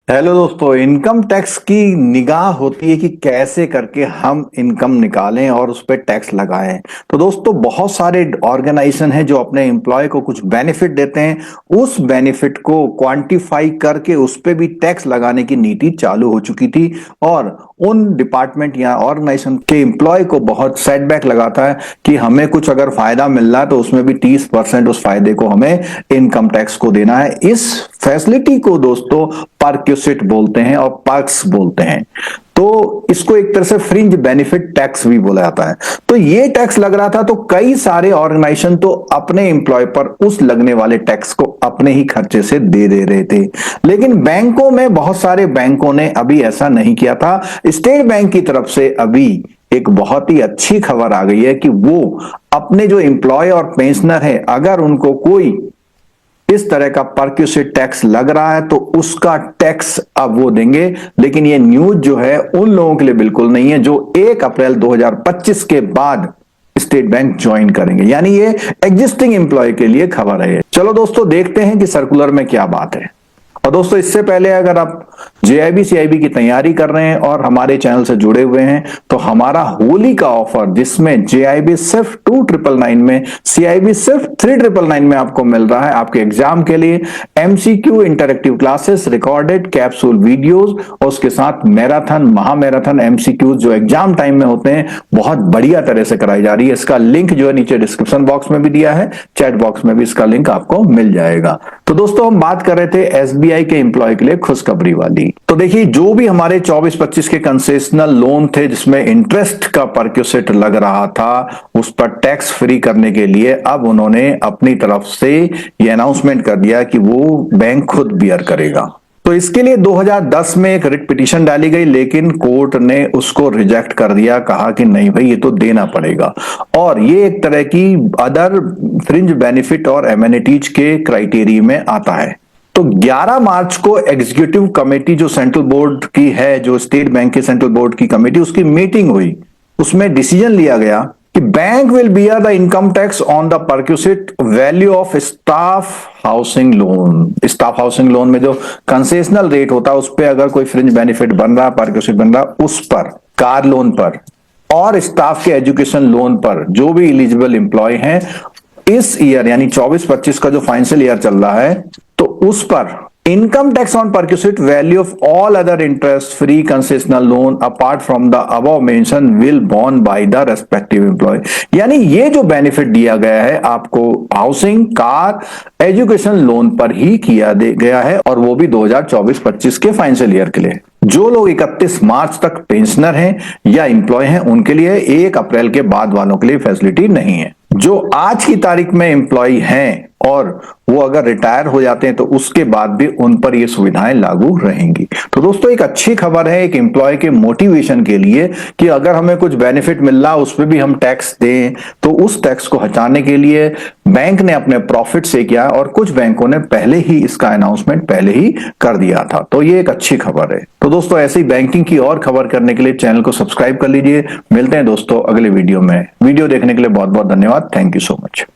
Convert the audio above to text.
Hello दोस्तों, income tax की निगाह होती है कि कैसे करके हम इनकम निकालें और उस पर टैक्स लगाएं। तो दोस्तों, बहुत सारे ऑर्गेनाइजेशन हैं जो अपने एम्प्लॉय को कुछ बेनिफिट देते हैं। उस बेनिफिट को क्वांटिफाई करके उस पर भी टैक्स लगाने की नीति चालू हो चुकी थी और उन डिपार्टमेंट या ऑर्गेनाइजेशन के एम्प्लॉय को बहुत सेटबैक लगाता है कि हमें कुछ अगर फायदा मिल रहा है तो उसमें भी 30% उस फायदे को हमें इनकम टैक्स को देना है। इस फैसिलिटी को दोस्तों परक्यूसिट बोलते हैं और पर्क्स बोलते हैं। तो इसको एक तरह से फ्रिंज बेनिफिट टैक्स भी बोला जाता है। तो ये टैक्स लग रहा था तो कई सारे ऑर्गेनाइजेशन तो अपने एम्प्लॉय पर उस लगने वाले टैक्स को अपने ही खर्चे से दे रहे थे। लेकिन बैंकों में बहुत सारे बैंकों ने अभी ऐसा नहीं किया था। स्टेट बैंक की तरफ से अभी एक बहुत ही अच्छी खबर आ गई है कि वो अपने जो एम्प्लॉय और पेंशनर है, अगर उनको कोई इस तरह का परक्यूसिट टैक्स लग रहा है तो उसका टैक्स अब वो देंगे। लेकिन ये न्यूज जो है उन लोगों के लिए बिल्कुल नहीं है जो 1 अप्रैल 2025 के बाद स्टेट बैंक ज्वाइन करेंगे, यानी ये एग्जिस्टिंग एम्प्लॉय के लिए खबर है। चलो दोस्तों, देखते हैं कि सर्कुलर में क्या बात है। और दोस्तों, इससे पहले अगर आप जेआईबी सीआईबी की तैयारी कर रहे हैं और हमारे चैनल से जुड़े हुए हैं तो हमारा होली का ऑफर, जिसमें जेआईबी सिर्फ 2999 में, सीआईबी सिर्फ 3999 में आपको मिल रहा है आपके एग्जाम के लिए। MCQ interactive classes, recorded capsule videos और उसके साथ मैराथन, महामैराथन एमसीक्यू जो एग्जाम टाइम में होते हैं, बहुत बढ़िया तरह से कराई जा रही है। इसका लिंक जो है नीचे डिस्क्रिप्शन बॉक्स में भी दिया है, चैट बॉक्स में भी इसका लिंक आपको मिल जाएगा। तो दोस्तों, हम बात कर रहे थे एसबीआई के एम्प्लॉय के लिए खुशखबरी वाली। तो देखिए, जो भी हमारे 24-25 के कंसेशनल लोन थे जिसमें इंटरेस्ट का परक्यूसिट लग रहा था, उस पर टैक्स फ्री करने के लिए अब उन्होंने अपनी तरफ से ये अनाउंसमेंट कर दिया कि वो बैंक खुद बियर करेगा। तो इसके लिए 2010 में एक रिट पिटीशन डाली गई, लेकिन कोर्ट ने उसको रिजेक्ट कर दिया। कहा कि नहीं भाई, ये तो देना पड़ेगा और ये एक तरह की अदर फ्रिंज बेनिफिट और एमेनिटीज के क्राइटेरिया में आता है। तो 11 मार्च को एग्जीक्यूटिव कमेटी जो सेंट्रल बोर्ड की है, जो स्टेट बैंक के सेंट्रल बोर्ड की कमेटी, उसकी मीटिंग हुई। उसमें डिसीजन लिया गया कि bank will bear the income tax on the perquisite value of staff housing loan. Staff housing loan में जो कंसेशनल रेट होता है उस पर अगर कोई फ्रिंज बेनिफिट बन रहा है, परक्यूसिट बन रहा है, उस पर, कार लोन पर और स्टाफ के एजुकेशन लोन पर जो भी एलिजिबल एम्प्लॉय हैं इस ईयर यानी 24-25 का जो फाइनेंशियल ईयर चल रहा है, तो उस पर income tax on perquisite value of all other interest free concessional loan apart from the above mention will borne by the respective employ. यानी ये जो बेनिफिट दिया गया है आपको हाउसिंग, कार, एजुकेशन लोन पर ही किया गया है और वो भी 2024-25 के फाइनेंशियल ईयर के लिए। जो लोग 31 मार्च तक पेंशनर हैं या एम्प्लॉय हैं उनके लिए, 1 अप्रैल के बाद वालों के लिए फैसिलिटी नहीं है। जो आज की तारीख में एम्प्लॉय हैं और वो अगर रिटायर हो जाते हैं तो उसके बाद भी उन पर ये सुविधाएं लागू रहेंगी। तो दोस्तों, एक अच्छी खबर है एक एम्प्लॉय के मोटिवेशन के लिए कि अगर हमें कुछ बेनिफिट मिल रहा उस पर भी हम टैक्स दें। तो उस टैक्स को हटाने के लिए बैंक ने अपने प्रॉफिट से किया और कुछ बैंकों ने पहले ही इसका अनाउंसमेंट पहले ही कर दिया था। तो ये एक अच्छी खबर है। तो दोस्तों, ऐसे ही बैंकिंग की और खबर करने के लिए चैनल को सब्सक्राइब कर लीजिए। मिलते हैं दोस्तों अगले वीडियो में। वीडियो देखने के लिए बहुत बहुत धन्यवाद। Thank you so much.